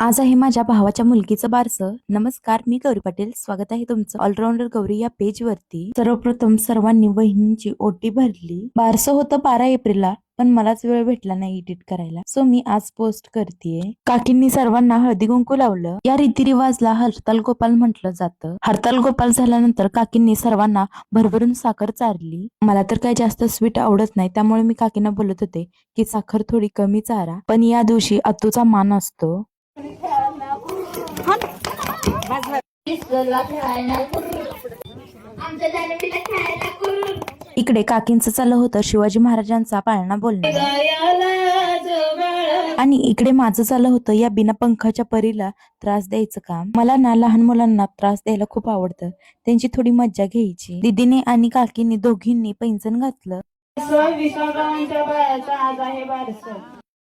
आज आहे माझ्या भावाच्या मुलगीचं बारसं. नमस्कार, मी गौरी पाटील. स्वागत आहे तुमचं ऑलराऊंडर गौरी या पेज वरती. सर्वप्रथम सर्वांनी वहिनींची ओटी भरली. बारसं होतं 12 एप्रिलला, पण मलाच वेळ भेटला नाही एडिट करायला, सो मी आज पोस्ट करतेय. काकींनी सर्वांना हळदी कुंकू लावलं. या रीतिरिवाजला हरताल गोपाल म्हटलं जातं. हरताल गोपाल झाल्यानंतर काकींनी सर्वांना भरभरून साखर चारली. मला तर काही जास्त स्वीट आवडत नाही, त्यामुळे मी काकींना बोलत होते की साखर थोडी कमी चारा. पण या दिवशी अत्तूचा मान असतो. इकडे काकींचं चाललं होतं शिवाजी महाराजांचा पाळणा बोलणं, आणि इकडे माझं चाललं होतं या बिना पंखाच्या परीला त्रास द्यायचं काम. मला ना लहान मुलांना त्रास द्यायला खूप आवडतं, त्यांची थोडी मज्जा घ्यायची. दीदीने आणि काकींनी दोघींनी पैंजण घातलं. आज आहे बारसं.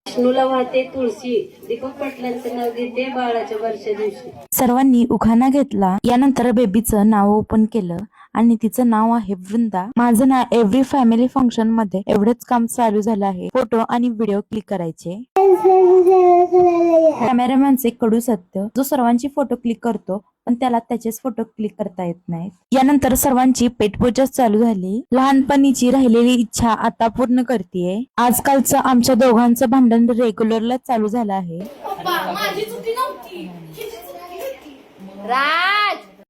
विष्णूला वाहते तुळशी, दीपक पाटलांचं नाव घेते बाळाच्या वर्षा दिवशी. सर्वांनी उखाणा घेतला. यानंतर बेबीचं नाव ओपन केलं आणि तिचं नाव आहे वृंदा. माझं ना एव्हरी फॅमिली फंक्शन मध्ये एवढंच काम चालू झालं आहे. फोटो आणि व्हिडिओ क्लिक करायचे. कॅमेरामॅनचे कडू सत्य, जो सर्वांची फोटो क्लिक करतो पण त्याला त्याचेच फोटो क्लिक करता येत नाहीत. यानंतर सर्वांची पेटपूजा चालू झाली. लहानपणीची राहिलेली इच्छा आता पूर्ण करतेय. आजकालचं आमच्या दोघांचं भांडण रेग्युलरला चालू झालं आहे. माझी चुकी नव्हती.